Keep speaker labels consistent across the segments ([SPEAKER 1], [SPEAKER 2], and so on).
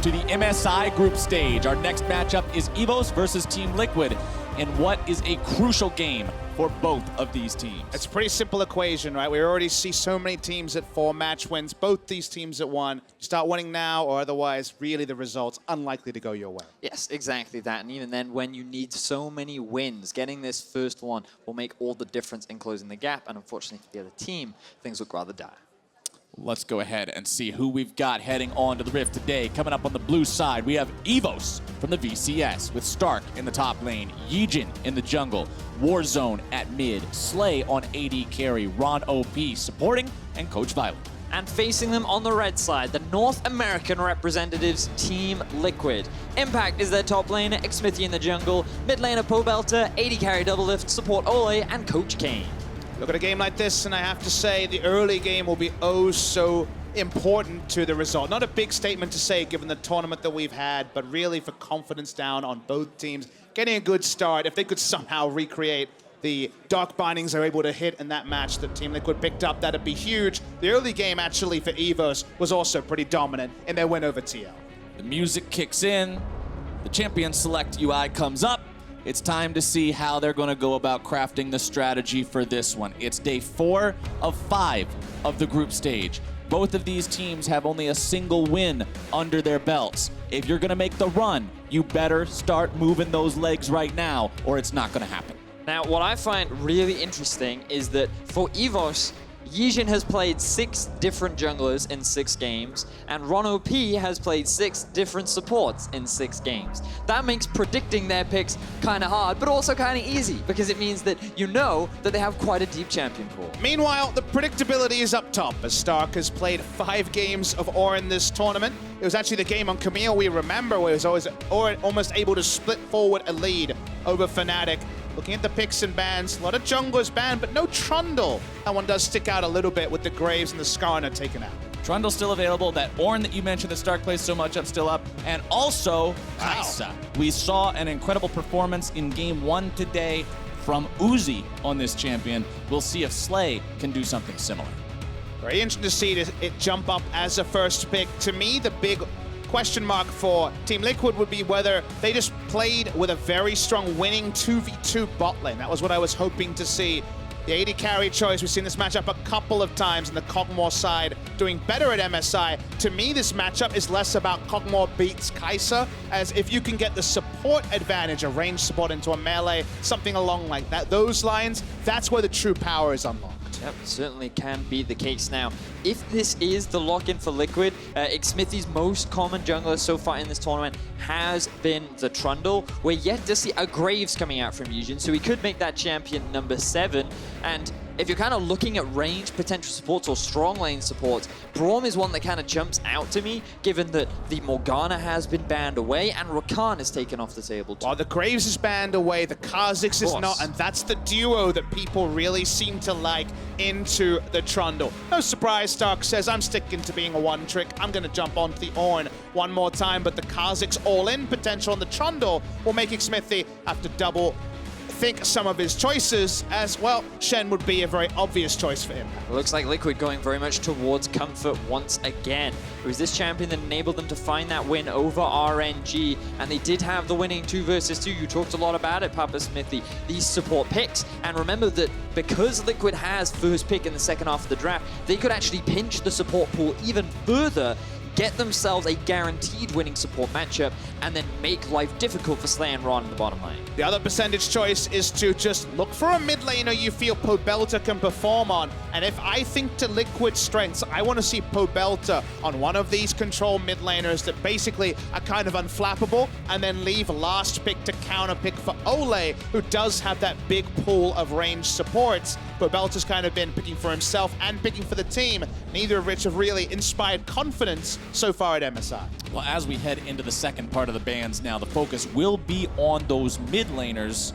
[SPEAKER 1] to the MSI group stage. Our next matchup is EVOS versus Team Liquid in what is a crucial game for both of these teams.
[SPEAKER 2] It's a pretty simple equation, right? We already see so many teams at 4 match wins, both these teams at 1. Start winning now, or otherwise, really the results unlikely to go your way.
[SPEAKER 3] Yes, exactly that. And even then, when you need so many wins, getting this first one will make all the difference in closing the gap. And unfortunately for the other team, things look rather dire.
[SPEAKER 1] Let's go ahead and see who we've got heading on to the Rift today. Coming up on the blue side, we have EVOS from the VCS with Stark in the top lane, Yijin in the jungle, Warzone at mid, Slay on AD carry, Ron OP supporting, and Coach Violet.
[SPEAKER 3] And facing them on the red side, the North American representatives, Team Liquid. Impact is their top laner, Xmithy in the jungle, mid laner Pobelter, AD carry doublelift, support Ole, and Coach Kane.
[SPEAKER 2] Look at a game like this, and I have to say the early game will be oh so important to the result. Not a big statement to say given the tournament that we've had, but really for confidence down on both teams. Getting a good start, if they could somehow recreate the dark bindings they're able to hit in that match that Team Liquid picked up, that'd be huge. The early game actually for EVOS was also pretty dominant in their win over TL.
[SPEAKER 1] The music kicks in, the Champion Select UI comes up. It's time to see how they're going to go about crafting the strategy for this one. It's day 4 of 5 of the group stage. Both of these teams have only a single win under their belts. If you're going to make the run, you better start moving those legs right now, or it's not going to happen.
[SPEAKER 3] Now, what I find really interesting is that for EVOS, Yijin has played 6 different junglers in 6 games, and Ron OP has played 6 different supports in 6 games. That makes predicting their picks kind of hard, but also kind of easy, because it means that you know that they have quite a deep champion pool.
[SPEAKER 2] Meanwhile, the predictability is up top, as Stark has played 5 games of Orin this tournament. It was actually the game on Camille we remember where he was always almost able to split forward a lead over Fnatic. Looking at the picks and bans, a lot of junglers banned, but no Trundle. That one does stick out a little bit with the Graves and the Skarner taken out.
[SPEAKER 1] Trundle's still available. That Ornn that you mentioned that Stark plays so much up, still up. And also, Kai'Sa. We saw an incredible performance in game 1 today from Uzi on this champion. We'll see if Slay can do something similar.
[SPEAKER 2] Very interesting to see it jump up as a first pick. To me, the big question mark for Team Liquid would be whether they just played with a very strong winning 2v2 bot lane. That was what I was hoping to see. The AD carry choice, we've seen this matchup a couple of times in the Kog'Maw side, doing better at MSI. To me, this matchup is less about Kog'Maw beats Kai'Sa, as if you can get the support advantage, a range support into a melee, something along like that, those lines, that's where the true power is unlocked.
[SPEAKER 3] Yep, certainly can be the case now. If this is the lock-in for Liquid, Xmithy's most common jungler so far in this tournament has been the Trundle. We're yet to see a Graves coming out from Yijin, so he could make that champion number 7. And if you're kind of looking at range potential supports or strong lane supports, Braum is one that kind of jumps out to me, given that the Morgana has been banned away and Rakan is taken off the table too.
[SPEAKER 2] While the Graves is banned away, the Kha'Zix is not, and that's the duo that people really seem to like into the Trundle. No surprise, Stark says, I'm sticking to being a one-trick. I'm going to jump onto the Ornn one more time, but the Kha'Zix all-in potential on the Trundle will make Xmithy have to double think some of his choices, as well, Shen would be a very obvious choice for him.
[SPEAKER 3] It looks like Liquid going very much towards comfort once again. It was this champion that enabled them to find that win over RNG, and they did have the winning 2 versus 2. You talked a lot about it, Papa Smithy, these support picks. And remember that because Liquid has first pick in the second half of the draft, they could actually pinch the support pool even further, get themselves a guaranteed winning support matchup, and then make life difficult for Slay and Ron in the bottom lane.
[SPEAKER 2] The other percentage choice is to just look for a mid laner you feel Pobelter can perform on. And if I think to Liquid strengths, I want to see Pobelter on one of these control mid laners that basically are kind of unflappable, and then leave last pick to counter pick for Ole, who does have that big pool of range supports. Pobelter's kind of been picking for himself and picking for the team, neither of which have really inspired confidence so far at MSI.
[SPEAKER 1] Well, as we head into the second part of the bans now, the focus will be on those mid laners.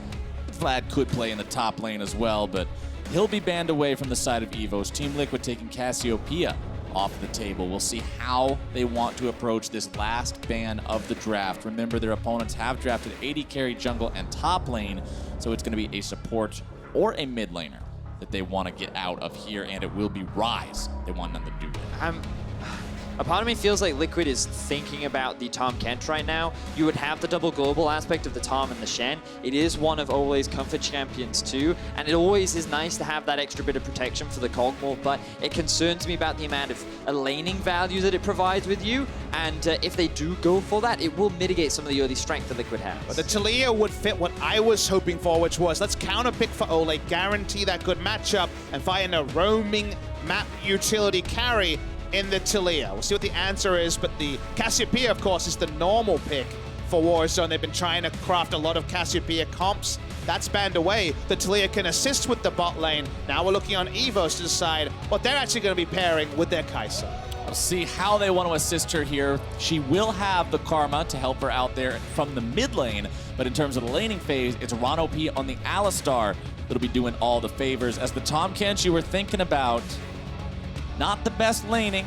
[SPEAKER 1] Vlad could play in the top lane as well, but he'll be banned away from the side of EVOS. Team Liquid taking Cassiopeia off the table. We'll see how they want to approach this last ban of the draft. Remember, their opponents have drafted AD carry, jungle, and top lane, so it's going to be a support or a mid laner that they want to get out of here, and it will be Ryze they want them to do it.
[SPEAKER 3] A part of me feels like Liquid is thinking about the Tahm Kench right now. You would have the double global aspect of the Tahm and the Shen. It is one of Ole's comfort champions too, and it always is nice to have that extra bit of protection for the Kog'Maw, but it concerns me about the amount of laning value that it provides with you, and if they do go for that, it will mitigate some of the early strength that Liquid has.
[SPEAKER 2] But the Taliyah would fit what I was hoping for, which was let's counter pick for Ole, guarantee that good matchup, and find a roaming map utility carry in the Taliyah. We'll see what the answer is, but the Cassiopeia, of course, is the normal pick for Warzone. They've been trying to craft a lot of Cassiopeia comps. That's banned away. The Taliyah can assist with the bot lane. Now we're looking on EVOS to decide what they're actually going to be pairing with their Kai'Sa.
[SPEAKER 1] We'll see how they want to assist her here. She will have the Karma to help her out there from the mid lane, but in terms of the laning phase, it's Ron OP on the Alistar that'll be doing all the favors. As the Tahm Kench you were thinking about, not the best laning,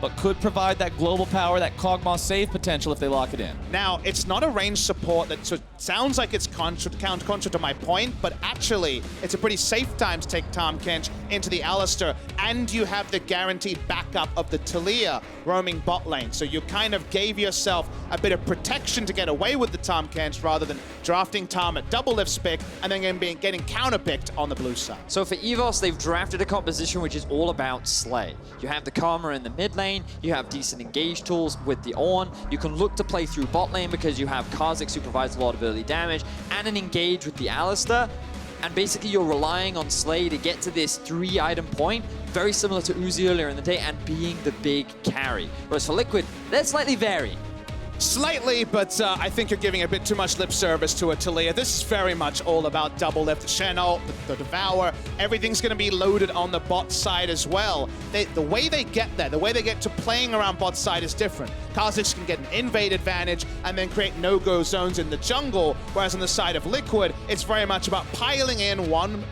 [SPEAKER 1] but could provide that global power, that Kog'Maw save potential if they lock it in.
[SPEAKER 2] Now, it's not a ranged support that sounds like it's contra to my point, but actually, it's a pretty safe time to take Tahm Kench into the Alistar, and you have the guaranteed backup of the Taliyah roaming bot lane. So you kind of gave yourself a bit of protection to get away with the Tahm Kench rather than drafting Tahm at double lift pick and then getting counterpicked on the blue side.
[SPEAKER 3] So for EVOS, they've drafted a composition which is all about Slay. You have the Karma in the mid lane, you have decent engage tools with the Ornn, you can look to play through bot lane because you have Kha'Zix who provides a lot of early damage, and an engage with the Alistar, and basically you're relying on Slay to get to this 3-item point, very similar to Uzi earlier in the day, and being the big carry. Whereas for Liquid, they're slightly varying.
[SPEAKER 2] Slightly, but I think you're giving a bit too much lip service to a Taliyah. This is very much all about double lift, Shen ult, the Devour. Everything's going to be loaded on the bot side as well. The way they get there, the way they get to playing around bot side is different. Kha'Zix can get an invade advantage and then create no-go zones in the jungle, whereas on the side of Liquid, it's very much about piling in one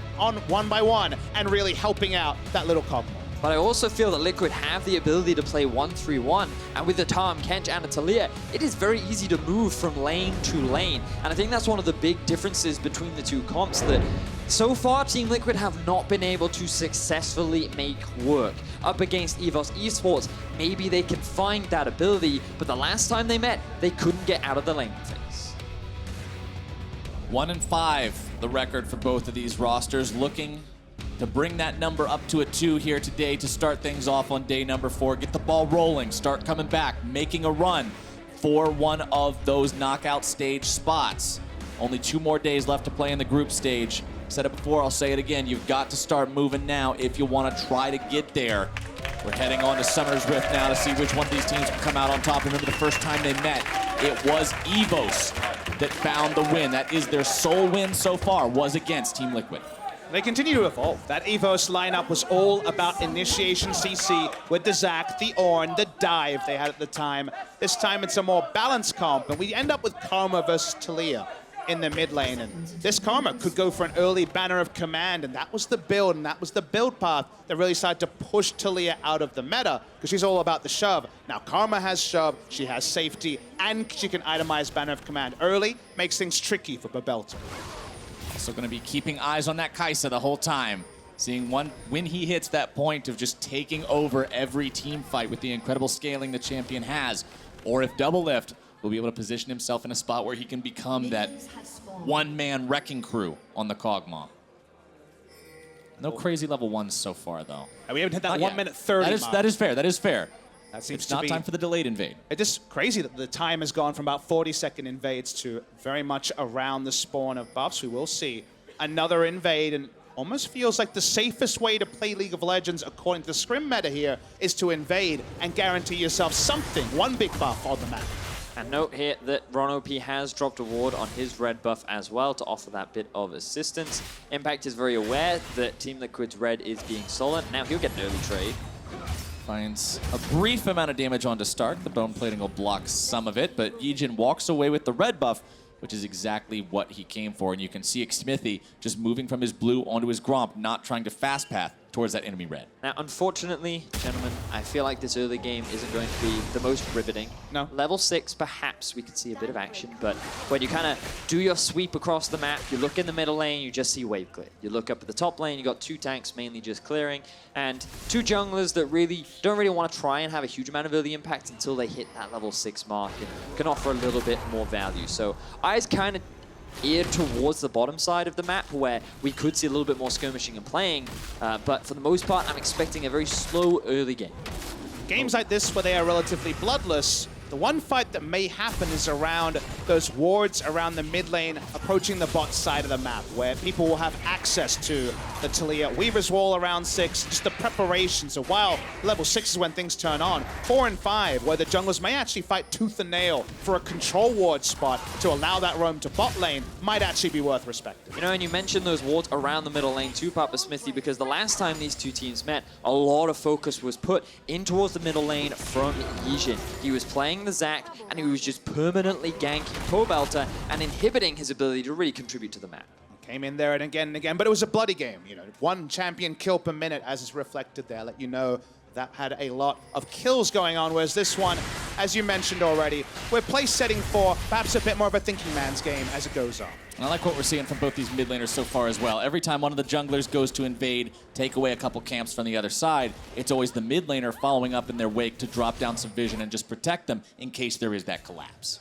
[SPEAKER 2] by one and really helping out that little Kog'Maw.
[SPEAKER 3] But I also feel that Liquid have the ability to play 1-3-1, and with the Tahm Kench and a Taliyah, it is very easy to move from lane to lane. And I think that's one of the big differences between the two comps that so far Team Liquid have not been able to successfully make work. Up against EVOS Esports, maybe they can find that ability, but the last time they met, they couldn't get out of the lane phase.
[SPEAKER 1] 1-5, the record for both of these rosters, looking to bring that number up to a 2 here today to start things off on day number 4. Get the ball rolling, start coming back, making a run for one of those knockout stage spots. Only 2 more days left to play in the group stage. Said it before, I'll say it again. You've got to start moving now if you want to try to get there. We're heading on to Summer's Rift now to see which one of these teams can come out on top. Remember the first time they met, it was EVOS that found the win. That is their sole win so far, was against Team Liquid.
[SPEAKER 2] They continue to evolve. That EVOS lineup was all about initiation CC with the Zac, the Ornn, the dive they had at the time. This time it's a more balanced comp, and we end up with Karma versus Taliyah in the mid lane. And this Karma could go for an early banner of command, and that was the build, and that was the build path that really started to push Taliyah out of the meta, because she's all about the shove. Now Karma has shove, she has safety, and she can itemize banner of command early, makes things tricky for Babelta.
[SPEAKER 1] Also going to be keeping eyes on that Kai'Sa the whole time. Seeing when he hits that point of just taking over every team fight with the incredible scaling the champion has, or if double lift, will be able to position himself in a spot where he can become that one-man wrecking crew on the Kog'Maw. No crazy level 1s so far, though.
[SPEAKER 2] And we haven't hit that 1 minute 30 mark.
[SPEAKER 1] That is fair. That is fair.
[SPEAKER 2] That seems
[SPEAKER 1] it's not time for the delayed invade.
[SPEAKER 2] It's just crazy that the time has gone from about 40-second invades to very much around the spawn of buffs. We will see another invade, and almost feels like the safest way to play League of Legends, according to the scrim meta here, is to invade and guarantee yourself something, one big buff on the map.
[SPEAKER 3] And note here that Ron OP has dropped a ward on his red buff as well to offer that bit of assistance. Impact is very aware that Team Liquid's red is being stolen. Now he'll get an early trade.
[SPEAKER 1] Finds a brief amount of damage on to start. The bone plating will block some of it, but Yijin walks away with the red buff, which is exactly what he came for. And you can see Xmithie just moving from his blue onto his Gromp, not trying to fast path towards that enemy red.
[SPEAKER 3] Now, unfortunately, gentlemen, I feel like this early game isn't going to be the most riveting.
[SPEAKER 2] No.
[SPEAKER 3] Level 6, perhaps we could see a bit of action, but when you kind of do your sweep across the map, you look in the middle lane, you just see wave clear. You look up at the top lane, you got 2 tanks mainly just clearing, and 2 junglers that really don't really want to try and have a huge amount of early impact until they hit that level 6 mark and can offer a little bit more value. So eyes kind of eared towards the bottom side of the map where we could see a little bit more skirmishing and playing, but for the most part, I'm expecting a very slow early game.
[SPEAKER 2] Games like this where they are relatively bloodless, the one fight that may happen is around those wards around the mid lane approaching the bot side of the map where people will have access to the Talia. Weaver's Wall around 6, just the preparation. So while level 6 is when things turn on, 4 and 5 where the junglers may actually fight tooth and nail for a control ward spot to allow that roam to bot lane might actually be worth respecting.
[SPEAKER 3] You know, and you mentioned those wards around the middle lane too, Papa Smithy, because the last time these 2 teams met, a lot of focus was put in towards the middle lane from Yijin. He was playing the Zac, and he was just permanently ganking Pobelter and inhibiting his ability to really contribute to the map.
[SPEAKER 2] Came in there and again, but it was a bloody game. You know, 1 champion kill per minute as is reflected there. Let you know that had a lot of kills going on, whereas this one, as you mentioned already, we're place setting for perhaps a bit more of a thinking man's game as it goes on.
[SPEAKER 1] And I like what we're seeing from both these mid laners so far as well. Every time one of the junglers goes to invade, take away a couple camps from the other side, it's always the mid laner following up in their wake to drop down some vision and just protect them in case there is that collapse.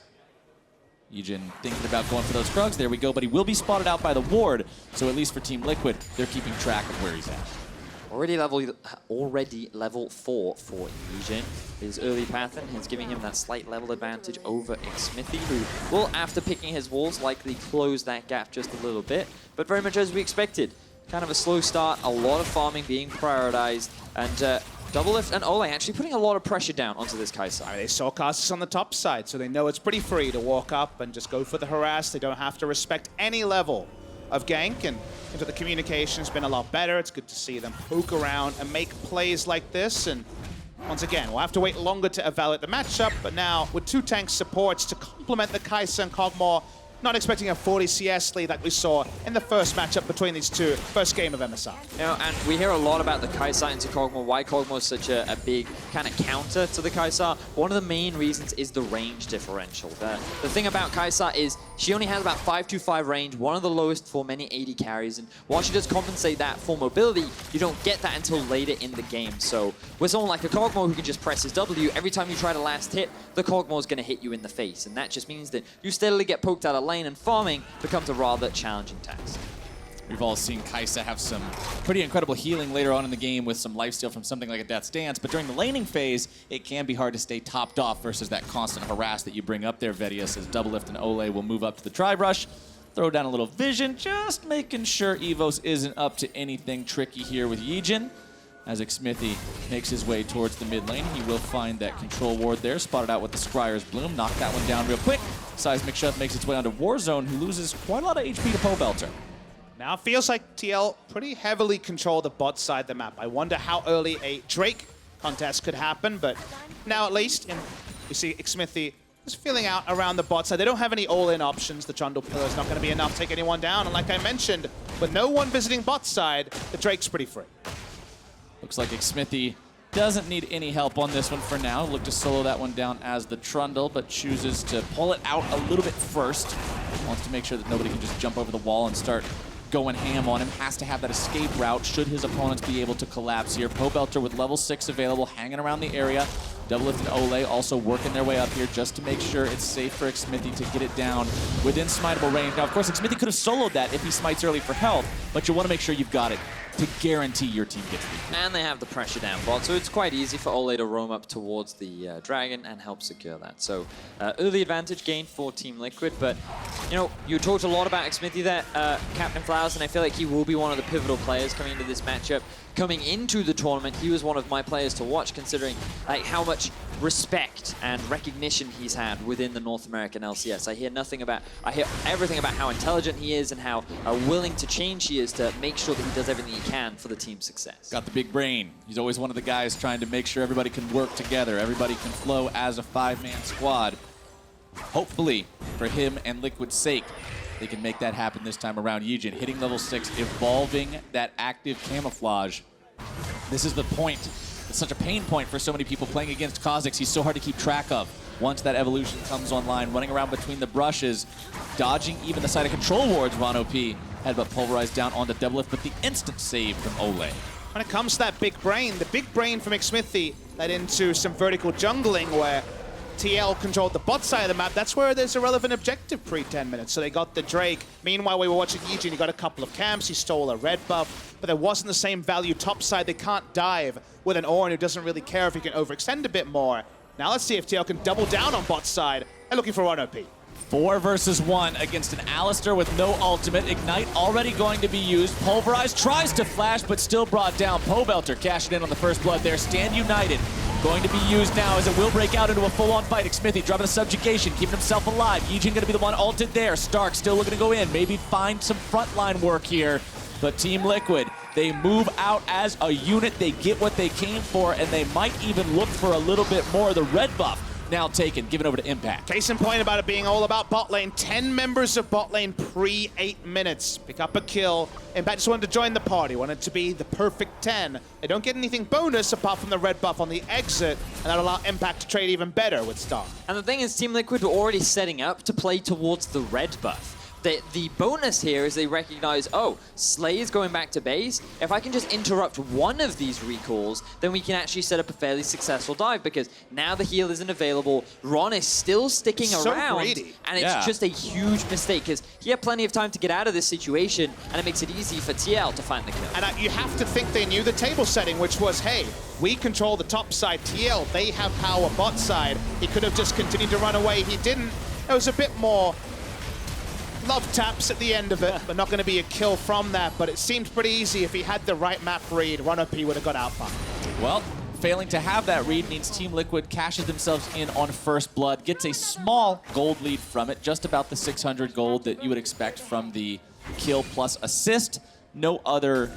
[SPEAKER 1] Yijin thinking about going for those Krugs. There we go, but he will be spotted out by the ward, so at least for Team Liquid, they're keeping track of where he's at.
[SPEAKER 3] Already level 4 for Yijin. His early pattern is giving him that slight level advantage over Xmithy, who will, after picking his walls, likely close that gap just a little bit, but very much as we expected. Kind of a slow start, a lot of farming being prioritized, and Doublelift and Ole actually putting a lot of pressure down onto this Kai'Sa.
[SPEAKER 2] They saw Cassus on the top side, so they know it's pretty free to walk up and just go for the harass. They don't have to respect any level of gank, and into the communication's been a lot better. It's good to see them poke around and make plays like this, and once again, we'll have to wait longer to evaluate the matchup, but now with 2 tank supports to complement the Kai'Sa and Kog'Maw, not expecting a 40 CS lead like we saw in the first matchup between these 2, first game of MSI.
[SPEAKER 3] You know, and we hear a lot about the Kai'Sa into Kog'Maw, why Kog'Maw is such a big kind of counter to the Kai'Sa. One of the main reasons is the range differential. The thing about Kai'Sa is she only has about 525 range, one of the lowest for many AD carries, and while she does compensate that for mobility, you don't get that until later in the game. So with someone like a Kog'Maw who can just press his W, every time you try to last hit, the Kog'Maw is going to hit you in the face, and that just means that you steadily get poked out of lane, and farming becomes a rather challenging task.
[SPEAKER 1] We've all seen Kai'Sa have some pretty incredible healing later on in the game with some lifesteal from something like a Death's Dance, but during the laning phase, it can be hard to stay topped off versus that constant harass that you bring up there, Vedius, as Doublelift and Ole will move up to the Tri-Brush, throw down a little vision, just making sure EVOS isn't up to anything tricky here with Yijin. As Xmithy makes his way towards the mid lane, he will find that control ward there, spotted out with the Scryer's Bloom, knock that one down real quick. Seismic Shove makes its way onto Warzone, who loses quite a lot of HP to Pobelter.
[SPEAKER 2] Now it feels like TL pretty heavily control the bot side of the map. I wonder how early a Drake contest could happen, but now at least we see Xmithy is feeling out around the bot side. They don't have any all-in options. The Trundle Pillar is not going to be enough to take anyone down, and like I mentioned, with no one visiting bot side, the Drake's pretty free.
[SPEAKER 1] Looks like Xmithy doesn't need any help on this one for now. Look to solo that one down as the Trundle, but chooses to pull it out a little bit first. Wants to make sure that nobody can just jump over the wall and start going ham on him. Has to have that escape route should his opponents be able to collapse here. Pobelter with level 6 available, hanging around the area. Doublelift and Ole also working their way up here just to make sure it's safe for Xmithy to get it down within smiteable range. Now, of course, Xmithy could have soloed that if he smites early for health, but you want to make sure you've got it to guarantee your team gets the
[SPEAKER 3] And they have the pressure down bot, so it's quite easy for Ole to roam up towards the Dragon and help secure that. So early advantage gained for Team Liquid, but you know, you talked a lot about Xmithy there, Captain Flowers, and I feel like he will be one of the pivotal players coming into this matchup. Coming into the tournament, he was one of my players to watch, considering like how much respect and recognition he's had within the North American LCS. I hear everything about how intelligent he is and how willing to change he is to make sure that he does everything he can for the team's success.
[SPEAKER 1] Got the big brain. He's always one of the guys trying to make sure everybody can work together, everybody can flow as a 5-man squad. Hopefully, for him and Liquid's sake, they can make that happen this time around. Yijin hitting level 6, evolving that active camouflage. This is the point. It's such a pain point for so many people playing against Kha'Zix. He's so hard to keep track of. Once that evolution comes online, running around between the brushes, dodging even the side of control wards, Ron P had but pulverized down onto Doublelift, but the instant save from Ole.
[SPEAKER 2] When it comes to that big brain, the big brain from Xmithy led into some vertical jungling where TL controlled the bot side of the map. That's where there's a relevant objective pre-10 minutes. So they got the Drake. Meanwhile, we were watching Yijin. He got a couple of camps. He stole a red buff, but there wasn't the same value top side. They can't dive with an Ornn who doesn't really care if he can overextend a bit more. Now let's see if TL can double down on bot side. They're looking for Ron P.
[SPEAKER 1] 4 versus 1 against an Alistar with no ultimate. Ignite already going to be used. Pulverize tries to flash, but still brought down. Pobelter cashing in on the first blood there. Stand United going to be used now as it will break out into a full-on fight. Xmithy dropping a subjugation, keeping himself alive. Yijin going to be the one ulted there. Stark still looking to go in. Maybe find some frontline work here. But Team Liquid, they move out as a unit. They get what they came for, and they might even look for a little bit more. The red buff now taken, given over to Impact.
[SPEAKER 2] Case in point about it being all about bot lane. 10 members of bot lane pre-8 minutes. Pick up a kill. Impact just wanted to join the party. Wanted to be the perfect 10. They don't get anything bonus apart from the red buff on the exit, and that'll allow Impact to trade even better with Star.
[SPEAKER 3] And the thing is, Team Liquid were already setting up to play towards the red buff. The bonus here is they recognize, oh, Slay is going back to base. If I can just interrupt one of these recalls, then we can actually set up a fairly successful dive, because now the heal isn't available. Ron is still sticking around,
[SPEAKER 2] greedy.
[SPEAKER 3] And it's just a huge mistake, because he had plenty of time to get out of this situation, and it makes it easy for TL to find the kill.
[SPEAKER 2] And you have to think they knew the table setting, which was, hey, we control the top side. TL, they have power bot side. He could have just continued to run away. He didn't. It was a bit more love taps at the end of it, but not going to be a kill from that. But it seemed pretty easy. If he had the right map read, Ron P would have got out fine.
[SPEAKER 1] Well, failing to have that read means Team Liquid cashes themselves in on first blood, gets a small gold lead from it, just about the 600 gold that you would expect from the kill plus assist. No other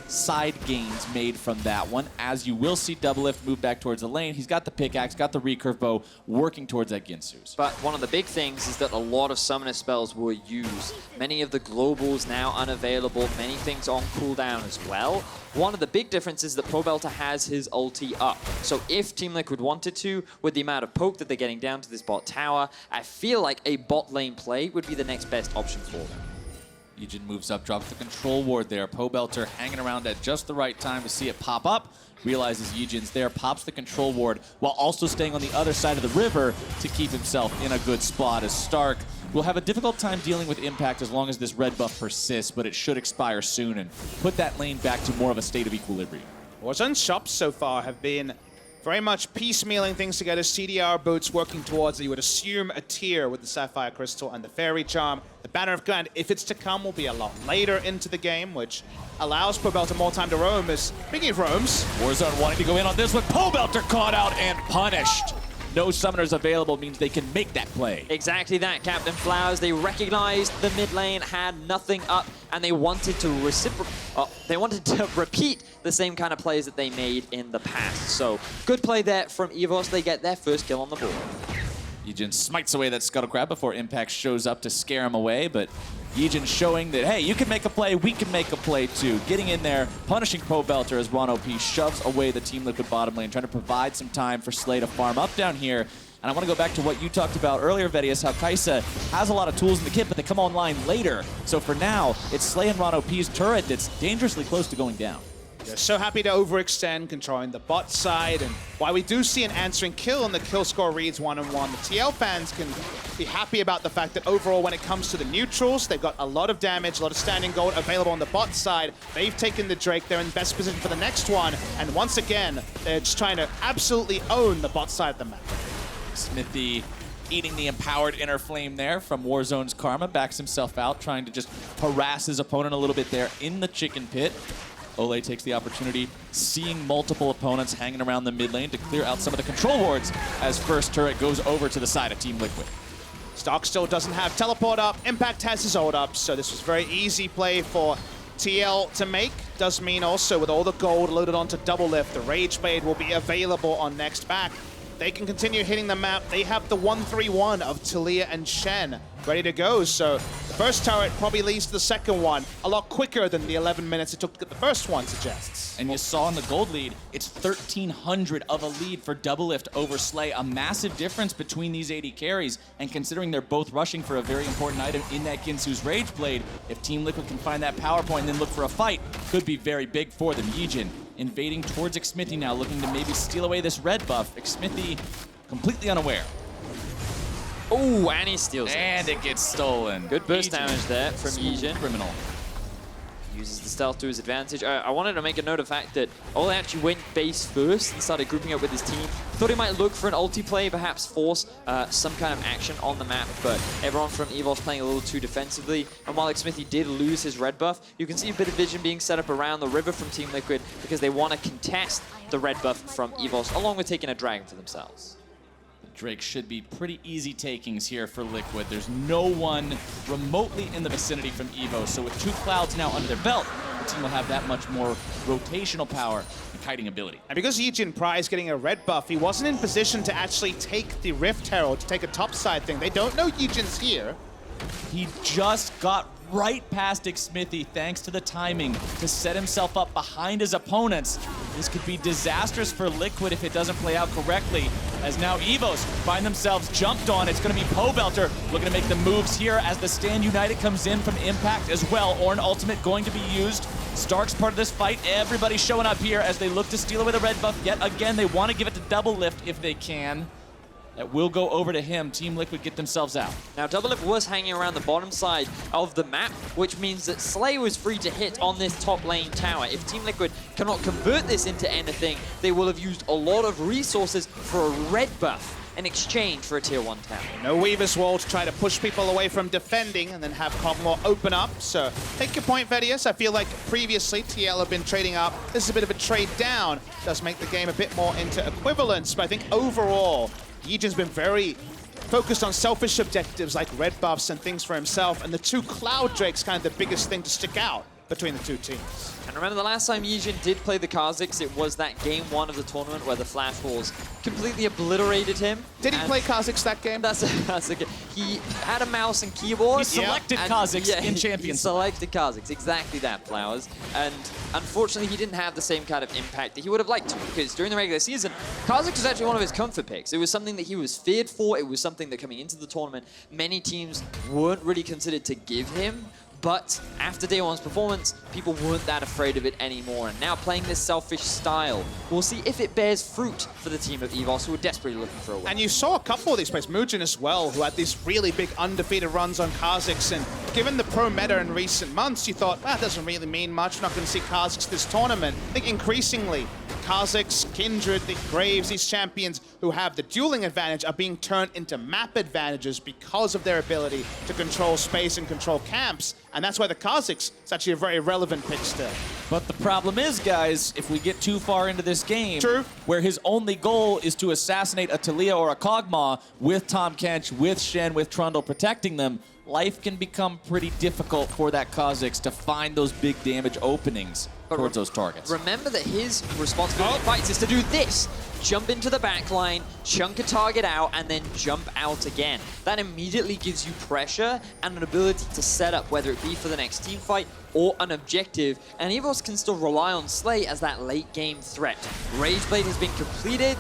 [SPEAKER 1] side gains made from that one, as you will see Doublelift move back towards the lane. He's got the pickaxe, got the recurve bow, working towards that Ginsu's.
[SPEAKER 3] But one of the big things is that a lot of summoner spells were used. Many of the globals now unavailable, many things on cooldown as well. One of the big differences is that Pobelter has his ulti up. So if Team Liquid wanted to, with the amount of poke that they're getting down to this bot tower, I feel like a bot lane play would be the next best option for them.
[SPEAKER 1] Yijin moves up, drops the control ward there. Pobelter hanging around at just the right time to see it pop up. Realizes Yijin's there, pops the control ward while also staying on the other side of the river to keep himself in a good spot, as Stark will have a difficult time dealing with Impact as long as this red buff persists, but it should expire soon and put that lane back to more of a state of equilibrium.
[SPEAKER 2] Warzone's shops so far have been very much piecemealing things together. CDR boots working towards, you would assume, a tier with the Sapphire Crystal and the Fairy Charm. The Banner of Grand, if it's to come, will be a lot later into the game, which allows Pobelter more time to roam. Speaking of roams,
[SPEAKER 1] Warzone wanting to go in on this one. Pobelter caught out and punished. No summoners available means they can make that play.
[SPEAKER 3] Exactly that, Captain Flowers. They recognized the mid lane had nothing up, and they wanted to repeat the same kind of plays that they made in the past. So good play there from EVOS. They get their first kill on the board.
[SPEAKER 1] Yijin smites away that Scuttle Crab before Impact shows up to scare him away, but Yijin showing that, hey, you can make a play, we can make a play too. Getting in there, punishing Pobelter as Ron P shoves away the Team Liquid bottom lane, trying to provide some time for Slay to farm up down here. And I want to go back to what you talked about earlier, Vedius, how Kai'Sa has a lot of tools in the kit, but they come online later. So for now, it's Slay and Ron P's turret that's dangerously close to going down.
[SPEAKER 2] They're so happy to overextend, controlling the bot side, and while we do see an answering kill and the kill score reads 1-1, the TL fans can be happy about the fact that overall when it comes to the neutrals, they've got a lot of damage, a lot of standing gold available on the bot side. They've taken the Drake, they're in best position for the next one, and once again, they're just trying to absolutely own the bot side of the map.
[SPEAKER 1] Xmithy eating the empowered inner flame there from Warzone's Karma, backs himself out, trying to just harass his opponent a little bit there in the chicken pit. Ole takes the opportunity, seeing multiple opponents hanging around the mid lane to clear out some of the control wards as first turret goes over to the side of Team Liquid.
[SPEAKER 2] Stark still doesn't have teleport up, Impact has his ult up, so this was very easy play for TL to make. Does mean also with all the gold loaded onto Doublelift, the Rage Blade will be available on next back. they can continue hitting the map. They have the 1-3-1 of Talia and Shen ready to go. So the first turret probably leads to the second one a lot quicker than the 11 minutes it took to get the first one suggests.
[SPEAKER 1] And you saw in the gold lead, it's 1,300 of a lead for Doublelift over Slay. A massive difference between these 80 carries. And considering they're both rushing for a very important item in that Ginsu's Rage Blade, if Team Liquid can find that power point and then look for a fight, could be very big for them. Yijin invading towards Xmithy now, looking to maybe steal away this red buff. Xmithy completely unaware.
[SPEAKER 3] Oh, and he steals it.
[SPEAKER 1] And it gets stolen.
[SPEAKER 3] Good burst
[SPEAKER 1] Yijin,
[SPEAKER 3] damage there from
[SPEAKER 1] smooth
[SPEAKER 3] Yijin.
[SPEAKER 1] criminal.
[SPEAKER 3] Uses the stealth to his advantage. I wanted to make a note of the fact that Ole actually went base first and started grouping up with his team. Thought he might look for an ulti play, perhaps force some kind of action on the map, but everyone from EVOS playing a little too defensively. And while Xmithy did lose his red buff, you can see a bit of vision being set up around the river from Team Liquid because they want to contest the red buff from EVOS, along with taking a dragon for themselves.
[SPEAKER 1] Drake should be pretty easy takings here for Liquid. There's no one remotely in the vicinity from Evo, so with 2 clouds now under their belt, the team will have that much more rotational power and kiting ability.
[SPEAKER 2] And because Yijin Pry is getting a red buff, he wasn't in position to actually take the Rift Herald, to take a topside thing. They don't know Yijin's here.
[SPEAKER 1] He just got right past Xmithy thanks to the timing to set himself up behind his opponents. This could be disastrous for Liquid if it doesn't play out correctly, as now EVOS find themselves jumped on. It's going to be Pobelter looking to make the moves here as the Stand United comes in from Impact as well. Ornn ultimate going to be used. Stark's part of this fight. Everybody showing up here as they look to steal away the red buff. Yet again, they want to give it to Doublelift if they can. That will go over to him. Team Liquid get themselves out.
[SPEAKER 3] Now, Doublelift was hanging around the bottom side of the map, which means that Slay was free to hit on this top lane tower. If Team Liquid cannot convert this into anything, they will have used a lot of resources for a red buff in exchange for a tier 1 tower.
[SPEAKER 2] No Weaver's Wall to try to push people away from defending and then have Cogmore open up. So take your point, Vedius. I feel like previously TL have been trading up. This is a bit of a trade down. Does make the game a bit more into equivalence, but I think overall, Yijin's been very focused on selfish objectives like red buffs and things for himself, and the 2 Cloud Drakes kind of the biggest thing to stick out between the 2 teams.
[SPEAKER 3] And remember the last time Yijin did play the Kha'Zix, it was that game 1 of the tournament where the Flash Walls completely obliterated him.
[SPEAKER 2] Did he play Kha'Zix that game?
[SPEAKER 3] That's a game. He had a mouse and keyboard.
[SPEAKER 1] He selected Kha'Zix in Champions.
[SPEAKER 3] He selected Kha'Zix, exactly that, Flowers. And unfortunately, he didn't have the same kind of impact that he would have liked to, because during the regular season, Kha'Zix was actually one of his comfort picks. It was something that he was feared for. It was something that coming into the tournament, many teams weren't really considered to give him. But after day 1's performance, people weren't that afraid of it anymore. And now playing this selfish style, we'll see if it bears fruit for the team of EVOS, who are desperately looking for a win.
[SPEAKER 2] And you saw a couple of these players, Mugen as well, who had these really big undefeated runs on Kha'Zix. And given the pro meta in recent months, you thought, well, that doesn't really mean much. We're not going to see Kha'Zix this tournament. I think increasingly, Kha'Zix, Kindred, the Graves, these champions who have the dueling advantage are being turned into map advantages because of their ability to control space and control camps. And that's why the Kha'Zix is actually a very relevant pick still.
[SPEAKER 1] But the problem is, guys, if we get too far into this game,
[SPEAKER 2] True,
[SPEAKER 1] where his only goal is to assassinate a Talia or a Kog'Maw with Tahm Kench, with Shen, with Trundle protecting them, life can become pretty difficult for that Kha'Zix to find those big damage openings towards those targets.
[SPEAKER 3] Remember that his responsibility in fights is to do this. Jump into the back line, chunk a target out, and then jump out again. That immediately gives you pressure and an ability to set up, whether it be for the next team fight or an objective. And EVOS can still rely on Slay as that late game threat. Rage Blade has been completed,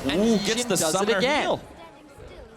[SPEAKER 3] and
[SPEAKER 1] Gets
[SPEAKER 3] Yijin
[SPEAKER 1] the
[SPEAKER 3] does it
[SPEAKER 1] summoner
[SPEAKER 3] again.
[SPEAKER 1] heal.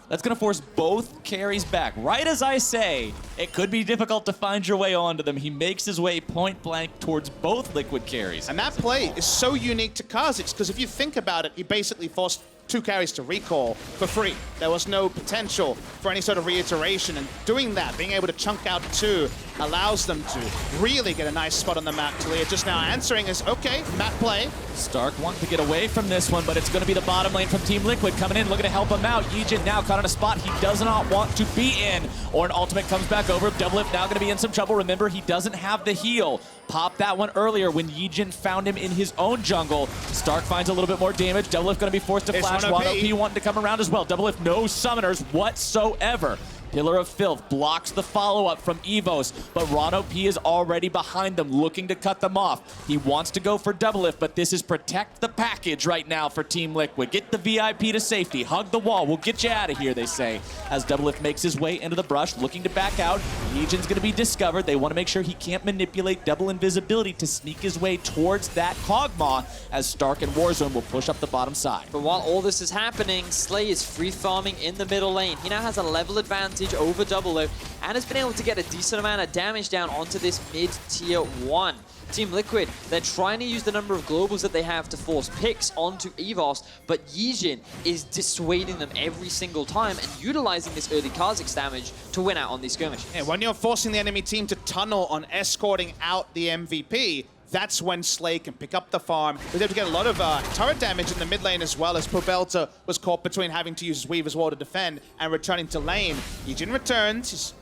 [SPEAKER 1] That's going to force both carries back. Right as I say, it could be difficult to find your way onto them. He makes his way point blank towards both Liquid carries.
[SPEAKER 2] And that play is so unique to Kha'Zix, because if you think about it, he basically forced 2 carries to recall for free. There was no potential for any sort of reiteration, and doing that, being able to chunk out 2, allows them to really get a nice spot on the map. Talia just now answering is, okay, map play.
[SPEAKER 1] Stark wanting to get away from this one, but it's going to be the bottom lane from Team Liquid coming in, looking to help him out. Yijin now caught in a spot he does not want to be in. Ornn ultimate comes back over. Doublelift now going to be in some trouble. Remember, he doesn't have the heal. Popped that one earlier when Yijin found him in his own jungle. Stark finds a little bit more damage. Doublelift going to be forced to flash. 1OP wanting to come around as well. Doublelift no summoners whatsoever. Pillar of Filth blocks the follow-up from EVOS, but Rano P is already behind them, looking to cut them off. He wants to go for double lift, but this is protect the package right now for Team Liquid. Get the VIP to safety, hug the wall, we'll get you out of here, they say. As double lift makes his way into the brush, looking to back out, Legion's gonna be discovered. They wanna make sure he can't manipulate double invisibility to sneak his way towards that Kog'Maw, as Stark and Warzone will push up the bottom side.
[SPEAKER 3] But while all this is happening, Slay is free farming in the middle lane. He now has a level advantage over double lift and has been able to get a decent amount of damage down onto this mid-tier 1. Team Liquid, they're trying to use the number of globals that they have to force picks onto EVOS, but Yijin is dissuading them every single time and utilizing this early Kha'Zix damage to win out on these skirmishes.
[SPEAKER 2] Yeah, when you're forcing the enemy team to tunnel on escorting out the MVP, that's when Slay can pick up the farm. He was able to get a lot of turret damage in the mid lane as well, as Pobelta was caught between having to use his Weaver's Wall to defend and returning to lane. Yijin returns, he's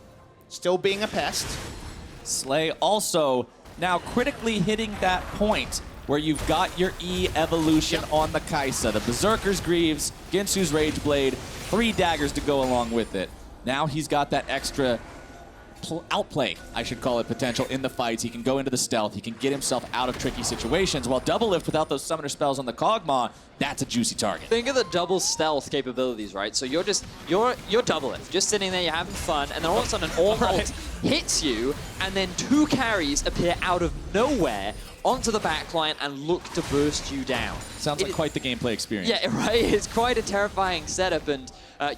[SPEAKER 2] still being a pest.
[SPEAKER 1] Slay also now critically hitting that point where you've got your E evolution on the Kai'Sa. The Berserker's Greaves, Ginsu's Rage Blade, 3 daggers to go along with it. Now he's got that extra outplay, I should call it, potential in the fights. He can go into the stealth. He can get himself out of tricky situations. While double lift without those summoner spells on the Kog'Maw, that's a juicy target.
[SPEAKER 3] Think of the double stealth capabilities, right? So you're double lift, just sitting there, you're having fun, and then all of a sudden an all ult hits you, and then 2 carries appear out of nowhere onto the backline and look to burst you down.
[SPEAKER 1] Sounds like quite the gameplay experience.
[SPEAKER 3] Yeah, right. It's quite a terrifying setup, and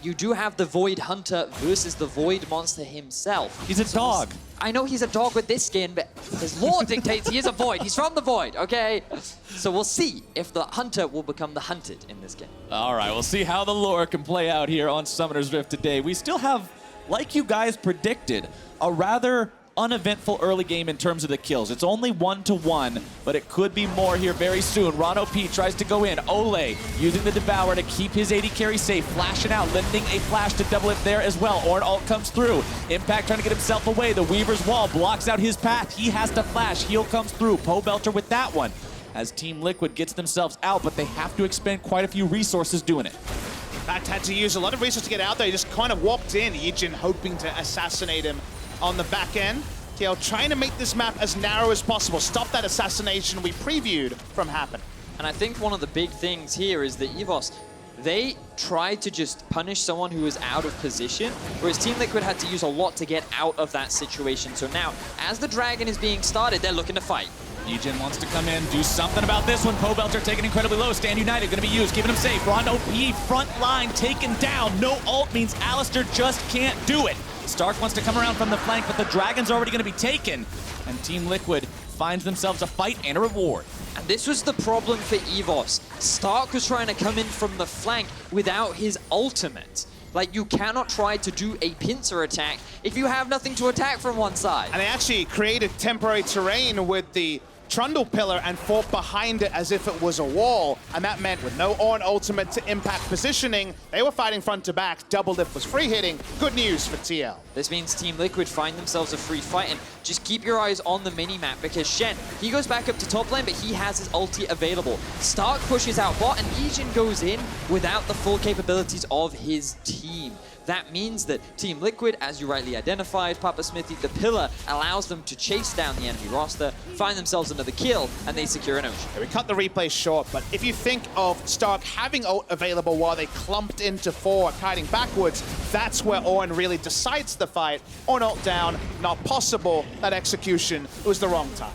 [SPEAKER 3] you do have the Void Hunter versus the Void Monster himself.
[SPEAKER 1] He's a dog.
[SPEAKER 3] I know he's a dog with this skin, but his lore dictates he is a Void. He's from the Void, okay? So we'll see if the Hunter will become the hunted in this game.
[SPEAKER 1] All right, we'll see how the lore can play out here on Summoner's Rift today. We still have, like you guys predicted, a rather uneventful early game in terms of the kills. It's only 1-1, but it could be more here very soon. Rano P tries to go in. Ole using the Devour to keep his AD carry safe, flashing out, lending a flash to double it there as well. Ornn ult comes through. Impact trying to get himself away. The Weaver's Wall blocks out his path. He has to flash. Heal comes through. Pobelter with that one. As Team Liquid gets themselves out, but they have to expend quite a few resources doing it.
[SPEAKER 2] Fact had to use a lot of resources to get out there. He just kind of walked in, Yijin hoping to assassinate him on the back end. TL trying to make this map as narrow as possible. Stop that assassination we previewed from happening.
[SPEAKER 3] And I think one of the big things here is that EVOS, they tried to just punish someone who was out of position, whereas Team Liquid had to use a lot to get out of that situation. So now, as the Dragon is being started, they're looking to fight.
[SPEAKER 1] Yijin wants to come in, do something about this one. Pobelter taken incredibly low. Stand United going to be used, keeping him safe. Rano P front line taken down. No ult means Alistair just can't do it. Stark wants to come around from the flank, but the Dragon's already going to be taken. And Team Liquid finds themselves a fight and a reward.
[SPEAKER 3] And this was the problem for EVOS. Stark was trying to come in from the flank without his ultimate. Like, you cannot try to do a pincer attack if you have nothing to attack from one side.
[SPEAKER 2] And they actually created temporary terrain with the Trundle Pillar and fought behind it as if it was a wall. And that meant with no Ornn ultimate to impact positioning, they were fighting front to back. Double lift was free hitting. Good news for TL.
[SPEAKER 3] This means Team Liquid find themselves a free fight, and just keep your eyes on the mini-map because Shen, he goes back up to top lane, but he has his ulti available. Stark pushes out bot, and Yijin goes in without the full capabilities of his team. That means that Team Liquid, as you rightly identified, Papa Smithy, the pillar allows them to chase down the enemy roster, find themselves another kill, and they secure an Ocean.
[SPEAKER 2] We cut the replay short, but if you think of Stark having ult available while they clumped into 4, kiting backwards, that's where Ornn really decides the fight. Ornn ult down, not possible. That execution was the wrong time.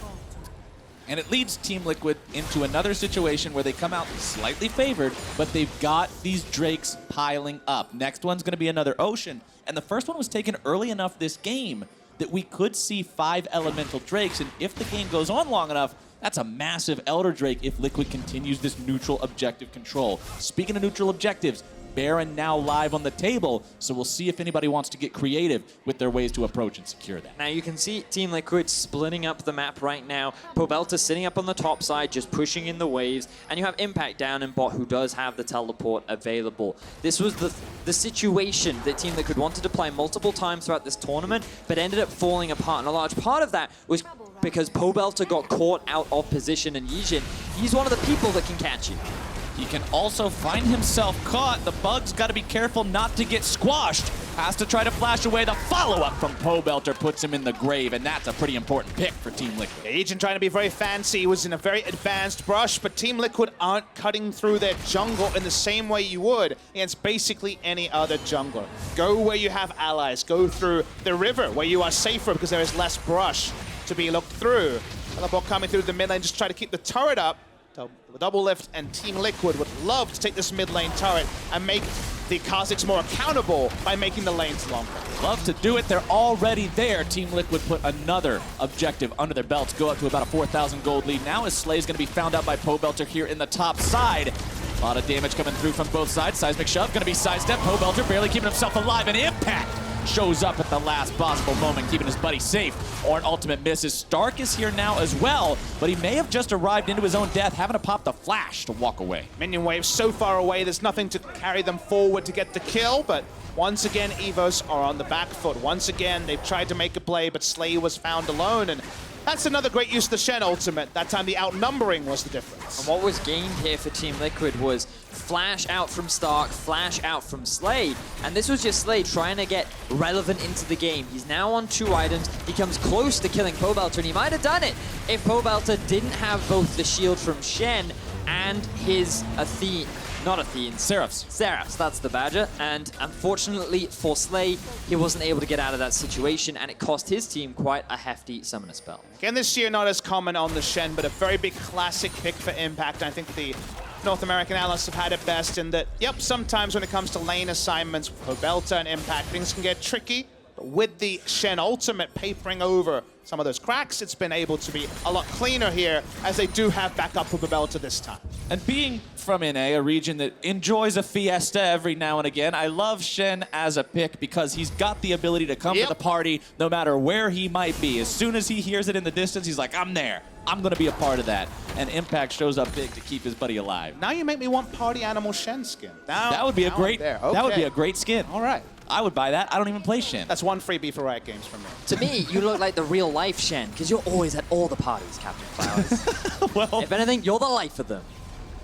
[SPEAKER 1] And it leads Team Liquid into another situation where they come out slightly favored, but they've got these Drakes piling up. Next one's going to be another Ocean. And the first one was taken early enough this game that we could see 5 Elemental Drakes. And if the game goes on long enough, that's a massive Elder Drake if Liquid continues this neutral objective control. Speaking of neutral objectives, Baron now live on the table, so we'll see if anybody wants to get creative with their ways to approach and secure that.
[SPEAKER 3] Now you can see Team Liquid splitting up the map right now. Pobelta sitting up on the top side, just pushing in the waves, and you have Impact down in bot, who does have the teleport available. This was the situation that Team Liquid wanted to play multiple times throughout this tournament, but ended up falling apart, and a large part of that was because Pobelta got caught out of position, and Yijin, he's one of the people that can catch you.
[SPEAKER 1] He can also find himself caught. The Bug's got to be careful not to get squashed. Has to try to flash away. The follow-up from Pobelter puts him in the grave, and that's a pretty important pick for Team Liquid.
[SPEAKER 2] Agent trying to be very fancy. He was in a very advanced brush, but Team Liquid aren't cutting through their jungle in the same way you would against basically any other jungler. Go where you have allies. Go through the river where you are safer because there is less brush to be looked through. Teleport coming through the mid lane, just try to keep the turret up. Double Lift and Team Liquid would love to take this mid lane turret and make the Kha'Zix more accountable by making the lanes longer.
[SPEAKER 1] Love to do it. They're already there. Team Liquid put another objective under their belts, go up to about a 4,000 gold lead. Now his Slay's going to be found out by Pobelter here in the top side. A lot of damage coming through from both sides. Seismic shove going to be sidestepped. Pobelter barely keeping himself alive. And Impact shows up at the last possible moment, keeping his buddy safe. Or an ultimate misses. Stark is here now as well, but he may have just arrived into his own death, having to pop the flash to walk away.
[SPEAKER 2] Minion wave so far away, there's nothing to carry them forward to get the kill, but once again, EVOS are on the back foot. Once again, they've tried to make a play, but Slay was found alone, and that's another great use of the Shen ultimate. That time the outnumbering was the difference.
[SPEAKER 3] And what was gained here for Team Liquid was flash out from Stark, flash out from Slay. And this was just Slay trying to get relevant into the game. He's now on 2 items. He comes close to killing Pobelter, and he might have done it if Pobelter didn't have both the shield from Shen and his Seraphs, that's the Badger. And unfortunately for Slay, he wasn't able to get out of that situation, and it cost his team quite a hefty summoner spell.
[SPEAKER 2] Again, this year not as common on the Shen, but a very big classic pick for Impact. I think the North American analysts have had it best in that, yep, sometimes when it comes to lane assignments with Pobelter and Impact, things can get tricky. But with the Shen ultimate papering over some of those cracks, it's been able to be a lot cleaner here, as they do have backup for Pobelter this time.
[SPEAKER 1] And being from NA, a region that enjoys a fiesta every now and again, I love Shen as a pick because he's got the ability to come to the party no matter where he might be. As soon as he hears it in the distance, he's like, I'm there. I'm going to be a part of that. And Impact shows up big to keep his buddy alive.
[SPEAKER 2] Now you make me want Party Animal Shen skin.
[SPEAKER 1] That would be a great skin.
[SPEAKER 2] All right.
[SPEAKER 1] I would buy that. I don't even play Shen.
[SPEAKER 2] That's one freebie for Riot Games from me.
[SPEAKER 3] To me, you look like the real-life Shen, because you're always at all the parties, Captain Flowers.
[SPEAKER 1] Well,
[SPEAKER 3] if anything, you're the life of them.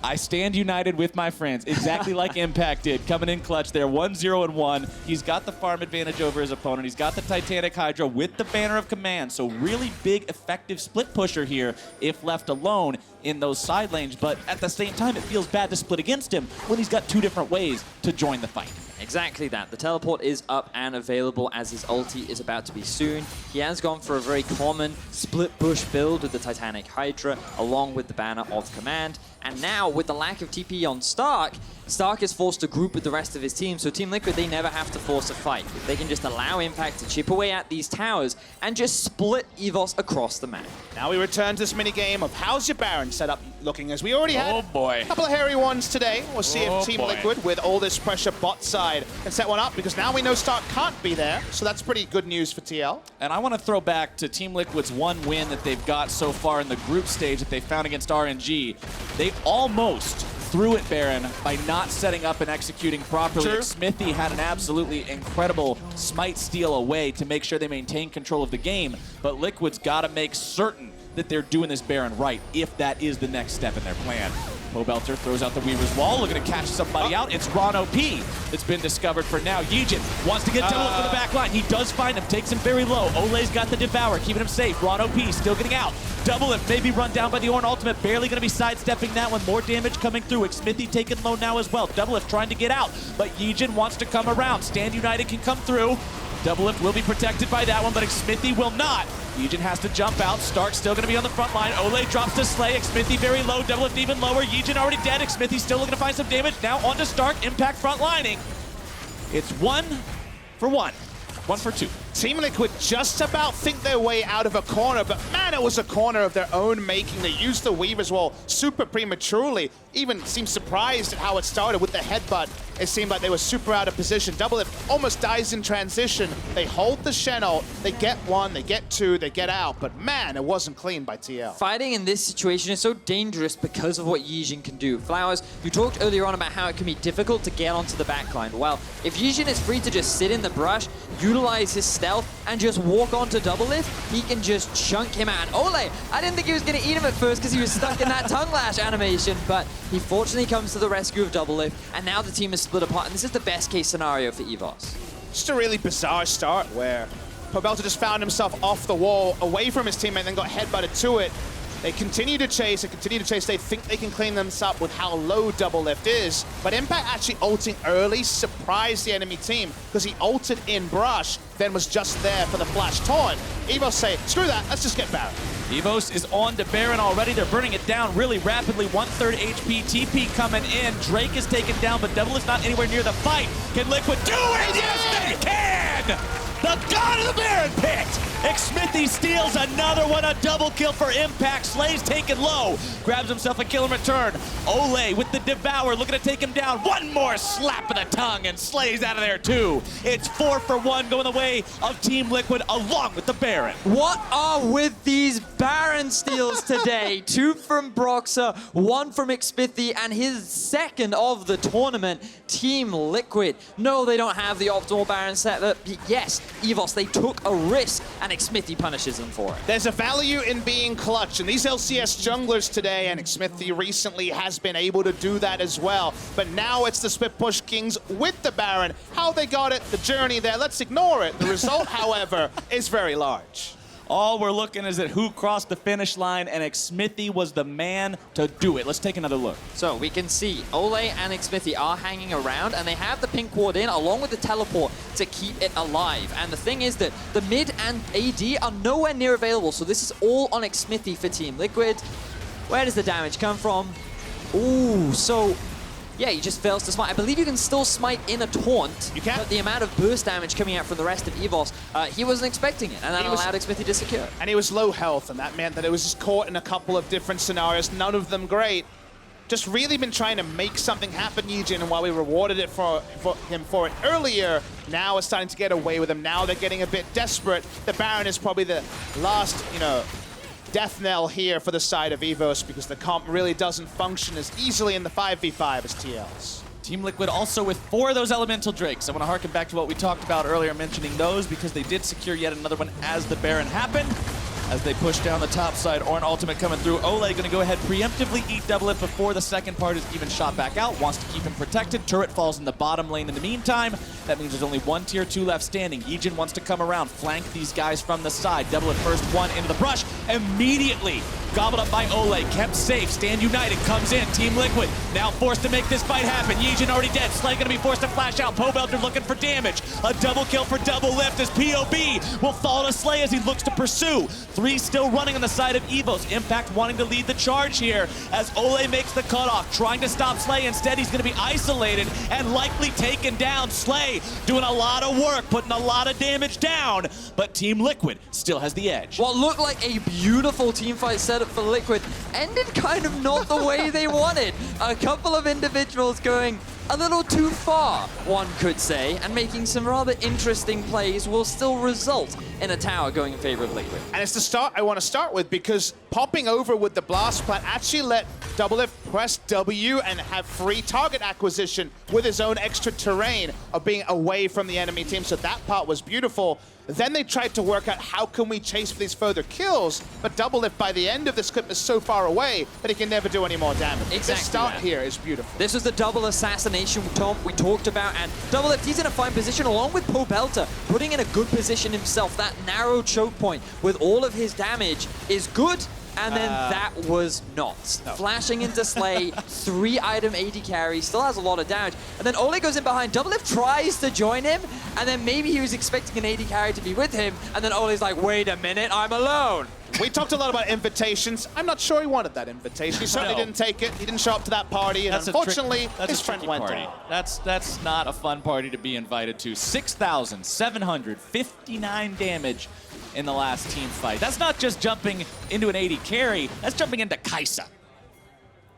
[SPEAKER 1] I stand united with my friends, exactly like Impact did, coming in clutch there, 1-0-1. He's got the farm advantage over his opponent. He's got the Titanic Hydra with the Banner of Command, so really big, effective split pusher here if left alone in those side lanes, but at the same time, it feels bad to split against him when he's got 2 different ways to join the fight.
[SPEAKER 3] Exactly that. The teleport is up and available as his ulti is about to be soon. He has gone for a very common split bush build with the Titanic Hydra along with the Banner of Command. And now, with the lack of TP on Stark, Stark is forced to group with the rest of his team, so Team Liquid, they never have to force a fight. They can just allow Impact to chip away at these towers and just split EVOS across the map.
[SPEAKER 2] Now we return to this minigame of how's your Baron set up looking, as we already had a couple of hairy ones today. We'll see if Team Liquid, with all this pressure bot side, can set one up, because now we know Stark can't be there, so that's pretty good news for TL.
[SPEAKER 1] And I want to throw back to Team Liquid's one win that they've got so far in the group stage that they found against RNG. They almost threw it Baron by not setting up and executing properly.
[SPEAKER 2] True.
[SPEAKER 1] Smithy had an absolutely incredible smite steal away to make sure they maintain control of the game, but Liquid's got to make certain that they're doing this Baron right, if that is the next step in their plan. Pobelter throws out the Weaver's Wall, looking to catch somebody out. It's Ron OP that's been discovered for now. Yijin wants to get Double Lift for the back line. He does find him, takes him very low. Ole's got the Devour, keeping him safe. Ron OP still getting out. Double Lift maybe run down by the Ornn ultimate. Barely going to be sidestepping that one. More damage coming through. Smithy taken low now as well. Double Lift trying to get out, but Yijin wants to come around. Stand United can come through. Double Lift will be protected by that one, but Smithy will not. Yijin has to jump out. Stark still going to be on the front line. Ole drops to Slay. Smithy very low. Double Lift even lower. Yijin already dead. Smithy still looking to find some damage. Now on to Stark. Impact front lining. It's 1 for 1. 1 for 2.
[SPEAKER 2] Team Liquid just about think their way out of a corner, but man, it was a corner of their own making. They used the Weaver's Wall super prematurely. Even seemed surprised at how it started with the headbutt. It seemed like they were super out of position. Double Lift almost dies in transition. They hold the Shen ult. They get 1, they get 2, they get out. But man, it wasn't clean by TL.
[SPEAKER 3] Fighting in this situation is so dangerous because of what Yijin can do. Flowers, you talked earlier on about how it can be difficult to get onto the backline. Well, if Yijin is free to just sit in the brush, utilize his step stealth and just walk onto double lift, he can just chunk him out. And Ole, I didn't think he was going to eat him at first because he was stuck in that tongue lash animation, but he fortunately comes to the rescue of double lift, and now the team is split apart, and this is the best case scenario for EVOS.
[SPEAKER 2] Just a really bizarre start where Pobelta just found himself off the wall, away from his teammate, then got headbutted to it. They continue to chase, They think they can clean them up with how low double lift is. But Impact actually ulting early surprised the enemy team because he ulted in Brush, then was just there for the flash taunt. EVOS say, screw that, let's just get Baron.
[SPEAKER 1] EVOS is on to Baron already. They're burning it down really rapidly. 1/3 HP. TP coming in. Drake is taken down, but Double is not anywhere near the fight. Can Liquid do it? Yes, they can! The god of the Baron picked! Xmithy steals another one, a double kill for Impact. Slay's taken low, grabs himself a kill in return. Ole with the Devour, looking to take him down. One more slap of the tongue, and Slay's out of there too. It's 4 for 1 going the way of Team Liquid, along with the Baron.
[SPEAKER 3] What are with these Baron steals today? 2 from Broxer, 1 from Xmithy, and his second of the tournament. Team Liquid. No, they don't have the optimal Baron setup. Yes, EVOS, they took a risk, and Xmithy punishes them for it.
[SPEAKER 2] There's a value in being clutch, and these LCS junglers today, and Xmithy recently has been able to do that as well. But now it's the Split Push Kings with the Baron. How they got it, the journey there, let's ignore it. The result, however, is very large.
[SPEAKER 1] All we're looking is at who crossed the finish line, and Xmithy was the man to do it. Let's take another look.
[SPEAKER 3] So we can see Ole and Xmithy are hanging around, and they have the pink ward in along with the teleport to keep it alive. And the thing is that the mid and AD are nowhere near available, so this is all on Xmithy for Team Liquid. Where does the damage come from? Ooh, so yeah, he just fails to smite. I believe you can still smite in a taunt.
[SPEAKER 2] You can.
[SPEAKER 3] But the amount of burst damage coming out from the rest of EVOS, he wasn't expecting it, and that allowed Xmithy to secure.
[SPEAKER 2] And he was low health, and that meant that it was just caught in a couple of different scenarios, none of them great. Just really been trying to make something happen, Yijin, and while we rewarded it for him for it earlier, now it's starting to get away with him. Now they're getting a bit desperate. The Baron is probably the last, death knell here for the side of EVOS because the comp really doesn't function as easily in the 5v5 as TL's.
[SPEAKER 1] Team Liquid also with 4 of those Elemental Drakes. I want to harken back to what we talked about earlier, mentioning those because they did secure yet another one as the Baron happened. As they push down the top side, Ornn ultimate coming through. Ole going to go ahead, preemptively eat double it before the second part is even shot back out. Wants to keep him protected. Turret falls in the bottom lane in the meantime. That means there's only 1 tier 2 left standing. Yijin wants to come around, flank these guys from the side. Double it first one into the brush. Immediately gobbled up by Ole, kept safe. Stand United comes in. Team Liquid now forced to make this fight happen. Yijin already dead. Slay going to be forced to flash out. Pobelta looking for damage. A double kill for double lift as POB will fall to Slay as he looks to pursue. 3 still running on the side of EVOS. Impact wanting to lead the charge here as Ole makes the cutoff, trying to stop Slay. Instead, he's going to be isolated and likely taken down. Slay doing a lot of work, putting a lot of damage down, but Team Liquid still has the edge.
[SPEAKER 3] What looked like a beautiful teamfight setup for Liquid ended kind of not the way they wanted. A couple of individuals going a little too far, one could say, and making some rather interesting plays will still result in a tower going in favor of Liquid.
[SPEAKER 2] And it's the start I want to start with because popping over with the blast plant actually let Double Lift press W and have free target acquisition with his own extra terrain of being away from the enemy team. So that part was beautiful. Then they tried to work out how can we chase for these further kills, but Double Lift by the end of this clip is so far away that he can never do any more damage.
[SPEAKER 3] Exactly.
[SPEAKER 2] This start here is beautiful.
[SPEAKER 3] This was the double assassination we talked about, and Double Lift, he's in a fine position along with Pobelta, putting in a good position himself. That narrow choke point with all of his damage is good. And then that was not. No. Flashing into Slay, 3-item AD carry, still has a lot of damage. And then Ole goes in behind. Double Lift tries to join him, and then maybe he was expecting an AD carry to be with him, and then Ole's like, wait a minute, I'm alone.
[SPEAKER 2] We talked a lot about invitations. I'm not sure he wanted that invitation. He certainly didn't take it. He didn't show up to that party, and unfortunately, his friend went down.
[SPEAKER 1] That's not a fun party to be invited to. 6,759 damage in the last team fight. That's not just jumping into an AD carry, that's jumping into Kai'Sa.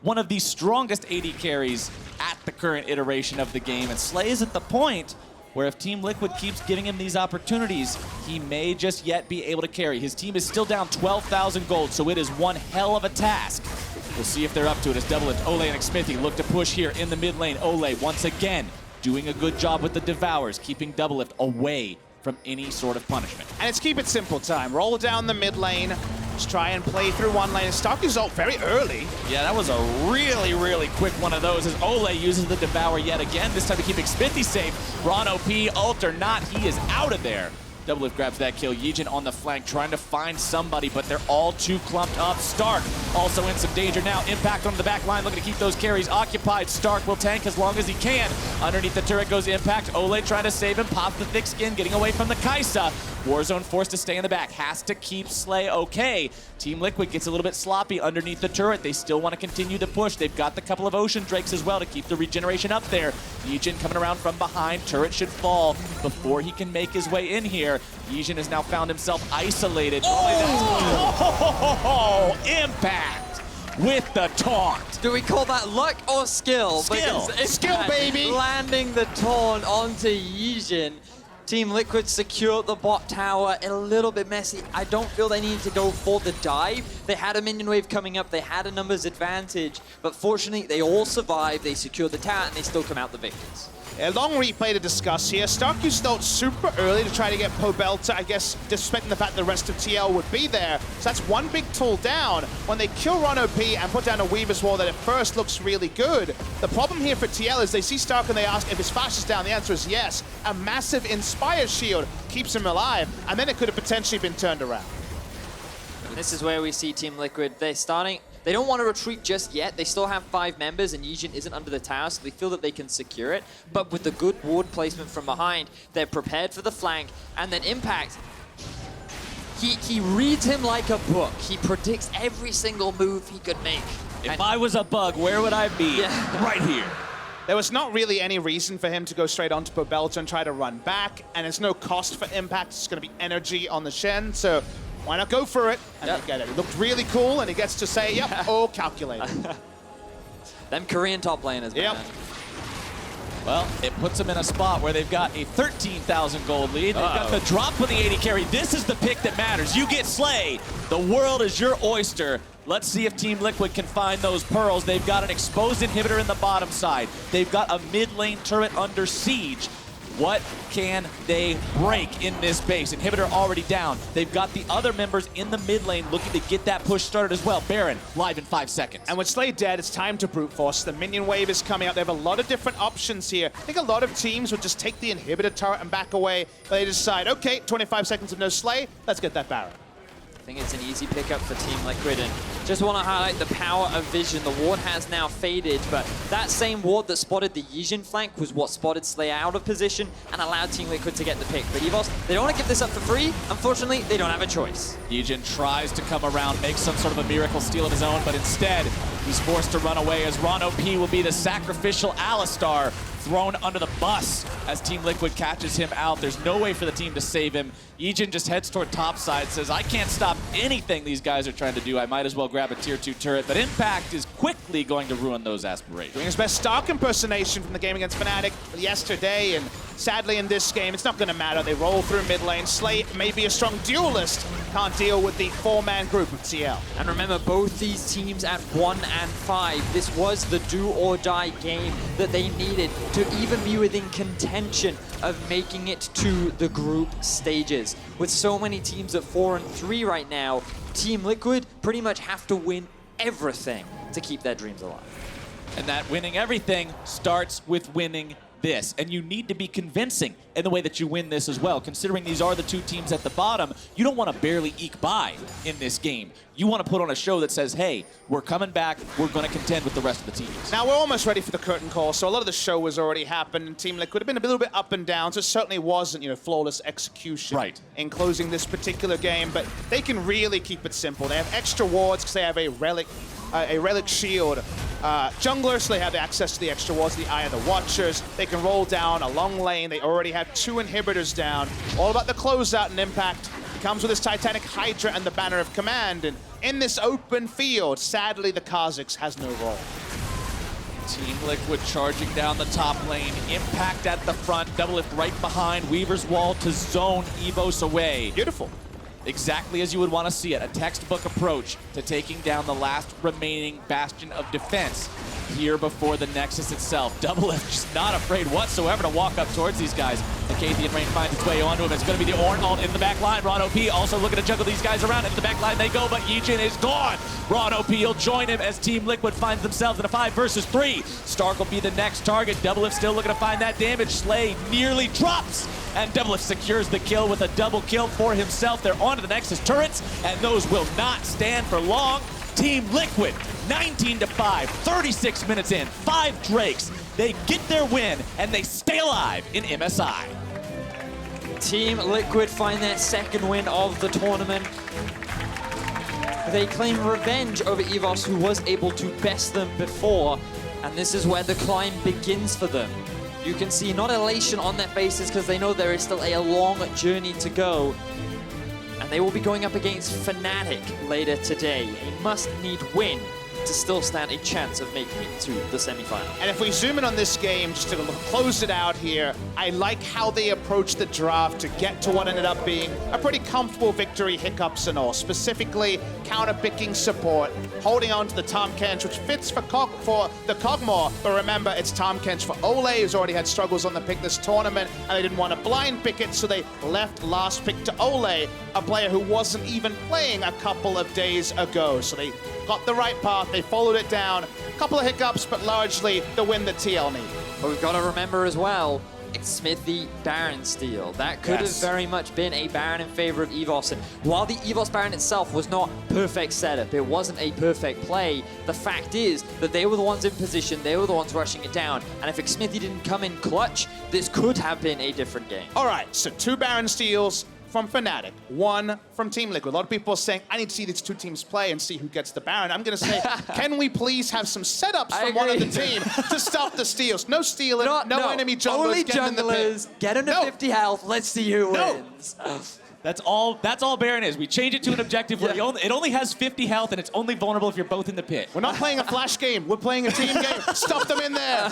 [SPEAKER 1] One of the strongest AD carries at the current iteration of the game, and Slay is at the point where if Team Liquid keeps giving him these opportunities, he may just yet be able to carry. His team is still down 12,000 gold, so it is one hell of a task. We'll see if they're up to it as Double Lift, Ole, and Xmithy look to push here in the mid lane. Ole, once again, doing a good job with the Devours, keeping Double Lift away from any sort of punishment.
[SPEAKER 2] And it's keep it simple time. Roll down the mid lane, just try and play through one lane. Stark his ult very early.
[SPEAKER 1] Yeah, that was a really, really quick one of those as Ole uses the Devour yet again, this time to keep Xmithie safe. Ron OP, ult or not, he is out of there. Doublelift grabs that kill. Yijin on the flank trying to find somebody, but they're all too clumped up. Stark also in some danger now. Impact on the back line, looking to keep those carries occupied. Stark will tank as long as he can. Underneath the turret goes Impact. Ole trying to save him, pops the thick skin, getting away from the Kai'Sa. Warzone forced to stay in the back, has to keep Slay okay. Team Liquid gets a little bit sloppy underneath the turret. They still want to continue to push. They've got the couple of Ocean Drakes as well to keep the regeneration up there. Yijin coming around from behind. Turret should fall before he can make his way in here. Yijin has now found himself isolated. Oh, Impact with the taunt.
[SPEAKER 3] Do we call that luck or skill?
[SPEAKER 1] Skill.
[SPEAKER 3] Because
[SPEAKER 2] Skill,
[SPEAKER 3] Impact
[SPEAKER 2] baby.
[SPEAKER 3] Landing the taunt onto Yijin. Team Liquid secured the bot tower, a little bit messy. I don't feel they needed to go for the dive. They had a minion wave coming up, they had a numbers advantage, but fortunately they all survived, they secured the tower, and they still come out the victors.
[SPEAKER 2] A long replay to discuss here. Stark used ult super early to try to get Pobelta, I guess, disrespecting the fact the rest of TL would be there. So that's one big tool down. When they kill Ron OP and put down a Weaver's Wall that at first looks really good, the problem here for TL is they see Stark and they ask if his flash is down. The answer is yes. A massive Inspire shield keeps him alive, and then it could have potentially been turned around.
[SPEAKER 3] And this is where we see Team Liquid, they don't want to retreat just yet. They still have 5 members and Yijin isn't under the tower, so they feel that they can secure it. But with the good ward placement from behind, they're prepared for the flank. And then Impact, he reads him like a book. He predicts every single move he could make.
[SPEAKER 1] If I was a bug, where would I be?
[SPEAKER 3] Yeah.
[SPEAKER 1] Right here.
[SPEAKER 2] There was not really any reason for him to go straight onto Pobelta and try to run back, and there's no cost for Impact. It's going to be energy on the Shen, so why not go for it and then get it? It looked really cool, and he gets to say, yep, all calculated.
[SPEAKER 3] Them Korean top laners, man.
[SPEAKER 2] Yep.
[SPEAKER 1] Well, it puts them in a spot where they've got a 13,000 gold lead. They've got the drop with the 80 carry. This is the pick that matters. You get Slay. The world is your oyster. Let's see if Team Liquid can find those pearls. They've got an exposed inhibitor in the bottom side. They've got a mid lane turret under siege. What can they break in this base? Inhibitor already down. They've got the other members in the mid lane looking to get that push started as well. Baron, live in 5 seconds.
[SPEAKER 2] And with Slay dead, it's time to brute force. The minion wave is coming out. They have a lot of different options here. I think a lot of teams would just take the inhibitor turret and back away, but they decide, okay, 25 seconds of no Slay, let's get that Baron.
[SPEAKER 3] I think it's an easy pickup for Team Liquid, and just want to highlight the power of vision. The ward has now faded, but that same ward that spotted the Yijin flank was what spotted Slay out of position and allowed Team Liquid to get the pick. But EVOS, they don't want to give this up for free. Unfortunately, they don't have a choice.
[SPEAKER 1] Yijin tries to come around, make some sort of a miracle steal of his own, but instead, he's forced to run away as Ron OP will be the sacrificial Alistar thrown under the bus as Team Liquid catches him out. There's no way for the team to save him. Yijin just heads toward top side, says, I can't stop anything these guys are trying to do. I might as well grab a tier 2 turret, but Impact is quickly going to ruin those aspirations.
[SPEAKER 2] Doing his best Stark impersonation from the game against Fnatic yesterday, and sadly in this game, it's not going to matter. They roll through mid lane. Slay may be a strong duelist, can't deal with the 4-man group of TL.
[SPEAKER 3] And remember, both these teams at 1 and 5, this was the do or die game that they needed to even be within contention of making it to the group stages. With so many teams at 4 and 3 right now, Team Liquid pretty much have to win everything to keep their dreams alive.
[SPEAKER 1] And that winning everything starts with winning this. And you need to be convincing in the way that you win this as well. Considering these are the 2 teams at the bottom, you don't want to barely eke by in this game. You want to put on a show that says, hey, we're coming back, we're going to contend with the rest of the teams.
[SPEAKER 2] Now, we're almost ready for the curtain call, so a lot of the show has already happened, and Team Liquid have been a little bit up and down, so it certainly wasn't, flawless execution in closing this particular game, but they can really keep it simple. They have extra wards because they have a relic shield jungler, so they have access to the extra wards, the Eye of the Watchers. They can roll down a long lane. They already have 2 inhibitors down. All about the closeout and Impact. He comes with his Titanic Hydra and the Banner of Command, and in this open field, sadly, the Kha'Zix has no role.
[SPEAKER 1] Team Liquid charging down the top lane. Impact at the front, Doublelift right behind. Weaver's Wall to zone EVOS away.
[SPEAKER 2] Beautiful.
[SPEAKER 1] Exactly as you would want to see it. A textbook approach to taking down the last remaining bastion of defense here before the Nexus itself. Doublelift just not afraid whatsoever to walk up towards these guys. The Scythian Rain finds its way onto him. It's going to be the Ornn ult in the back line. Ron OP also looking to juggle these guys around. Into the back line they go, but Yijin is gone. Ron OP will join him as Team Liquid finds themselves in a 5 versus 3. Stark will be the next target. Doublelift still looking to find that damage. Slay nearly drops, and Doublelift secures the kill with a double kill for himself. They're onto the Nexus turrets, and those will not stand for long. Team Liquid, 19-5, 36 minutes in, 5 Drakes. They get their win, and they stay alive in MSI.
[SPEAKER 3] Team Liquid find their second win of the tournament. They claim revenge over EVOS, who was able to best them before, and this is where the climb begins for them. You can see not elation on their faces because they know there is still a long journey to go. And they will be going up against Fnatic later today. A must-need win to still stand a chance of making it to the semifinal.
[SPEAKER 2] And if we zoom in on this game, just to close it out here, I like how they approached the draft to get to what ended up being a pretty comfortable victory, hiccups and all. Specifically, counter-picking support, holding on to the Tahm Kench, which fits for the Kog'Maw, but remember, it's Tahm Kench for Ole, who's already had struggles on the pick this tournament, and they didn't want to blind pick it, so they left last pick to Ole, a player who wasn't even playing a couple of days ago. So they got the right path, they followed it down. A couple of hiccups, but largely the win that TL need.
[SPEAKER 3] But we've got to remember as well, it's Smithy Baron steal. That could have very much been a Baron in favor of EVOS. And while the EVOS Baron itself was not perfect setup, it wasn't a perfect play, the fact is that they were the ones in position, they were the ones rushing it down. And if Smithy didn't come in clutch, this could have been a different game.
[SPEAKER 2] All right, so 2 Baron steals from Fnatic, 1 from Team Liquid. A lot of people are saying, I need to see these 2 teams play and see who gets the Baron. I'm going to say, can we please have some setups from one of the team to stop the steals? No stealing, no enemy junglers.
[SPEAKER 3] Only
[SPEAKER 2] get in the
[SPEAKER 3] junglers,
[SPEAKER 2] pit.
[SPEAKER 3] get under 50 health, let's see who wins.
[SPEAKER 1] That's all Baron is. We change it to an objective where it only has 50 health and it's only vulnerable if you're both in the pit.
[SPEAKER 2] We're not playing a flash game. We're playing a team game. Stuff them in there.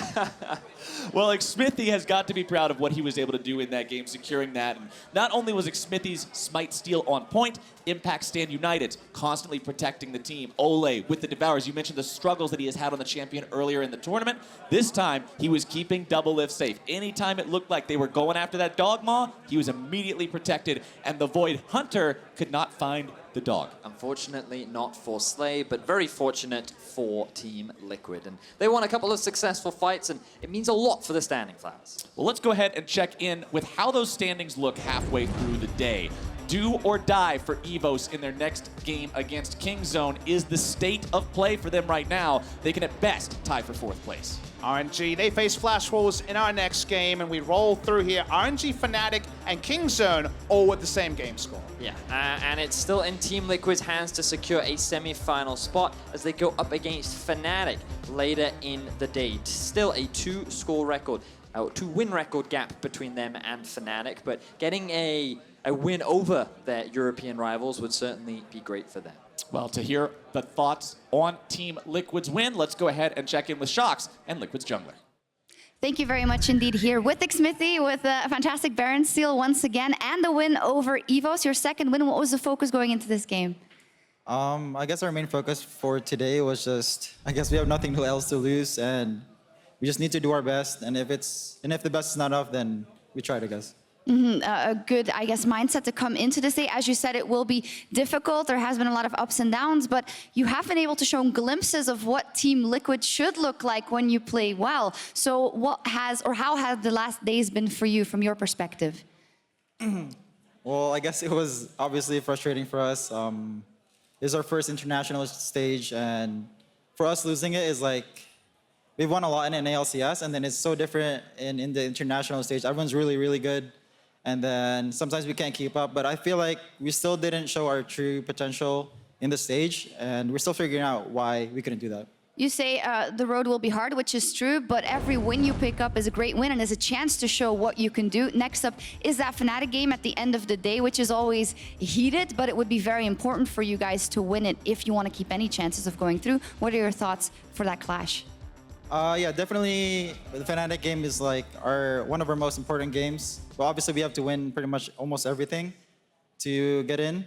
[SPEAKER 1] Well, Smithy has got to be proud of what he was able to do in that game, securing that. And not only was Smithy's smite steal on point, Impact stand united, constantly protecting the team. Ole with the Devours. You mentioned the struggles that he has had on the champion earlier in the tournament. This time, he was keeping Doublelift safe. Anytime it looked like they were going after that Dogmaw, he was immediately protected, and the Void Hunter could not find the dog.
[SPEAKER 3] Unfortunately, not for Slay, but very fortunate for Team Liquid. And they won a couple of successful fights, and it means a lot for the standing Flowers.
[SPEAKER 1] Well, let's go ahead and check in with how those standings look halfway through the day. Do or die for EVOS in their next game against Kingzone is the state of play for them right now. They can at best tie for 4th place.
[SPEAKER 2] RNG, they face Flash Wolves in our next game, and we roll through here. RNG, Fnatic, and Kingzone all with the same game score.
[SPEAKER 3] Yeah, and it's still in Team Liquid's hands to secure a semi-final spot as they go up against Fnatic later in the day. Still a 2-score record, 2-win record gap between them and Fnatic, but getting a win over their European rivals would certainly be great for them.
[SPEAKER 1] Well, to hear the thoughts on Team Liquid's win, let's go ahead and check in with Shox and Liquid's jungler.
[SPEAKER 4] Thank you very much indeed here with Smithy with a fantastic Baron steal once again and the win over EVOS, your second win. What was the focus going into this game?
[SPEAKER 5] I guess our main focus for today was just, I guess we have nothing else to lose and we just need to do our best. And if the best is not enough, then we tried, I guess.
[SPEAKER 4] A good, I guess, mindset to come into this day. As you said, it will be difficult. There has been a lot of ups and downs, but you have been able to show glimpses of what Team Liquid should look like when you play well. So what has, or how have the last days been for you from your perspective?
[SPEAKER 5] Well, I guess it was obviously frustrating for us. It's our first international stage, and for us losing it is like, we've won a lot in ALCS, and then it's so different in the international stage. Everyone's really, really good. And then sometimes we can't keep up, but I feel like we still didn't show our true potential in the stage, and we're still figuring out why we couldn't do that.
[SPEAKER 4] You say the road will be hard, which is true, but every win you pick up is a great win and is a chance to show what you can do. Next up is that Fnatic game at the end of the day, which is always heated, but it would be very important for you guys to win it if you want to keep any chances of going through. What are your thoughts for that clash?
[SPEAKER 5] Yeah, definitely the Fnatic game is like one of our most important games. Well, obviously we have to win pretty much almost everything to get in.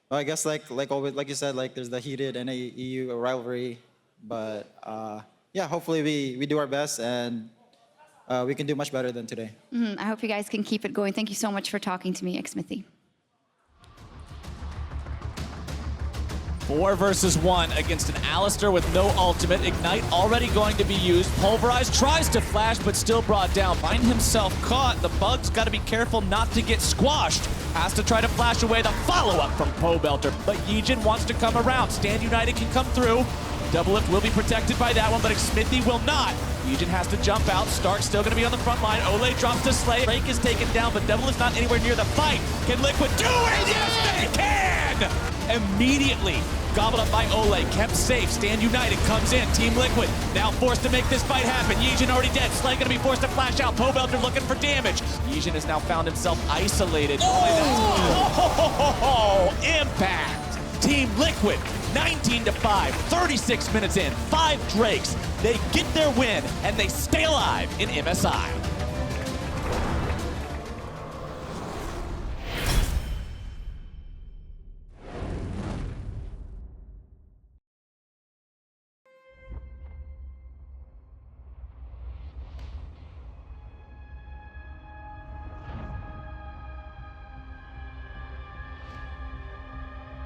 [SPEAKER 5] Well, I guess like always, like you said, like there's the heated NA-EU rivalry. But yeah, hopefully we do our best and we can do much better than today.
[SPEAKER 4] I hope you guys can keep it going. Thank you so much for talking to me, Xmithy.
[SPEAKER 1] 4 versus 1 against an Alistair with no ultimate. Ignite already going to be used. Pulverize tries to flash, but still brought down. Find himself caught. The Bug's got to be careful not to get squashed. Has to try to flash away the follow-up from Pobelter, but Yijin wants to come around. Stand United can come through. Double lift will be protected by that one, but Xmithy will not. Yijin has to jump out. Stark's still going to be on the front line. Ole drops to Slay. Drake is taken down, but Double is not anywhere near the fight. Can Liquid do it? Yes, they can! Immediately gobbled up by Ole, kept safe. Stand United comes in. Team Liquid now forced to make this fight happen. Yijin already dead. Slay going to be forced to flash out. Pobelter looking for damage. Yijin has now found himself isolated. Oh, impact! Team Liquid 19-5, 36 minutes in, 5 Drakes. They get their win and they stay alive in MSI.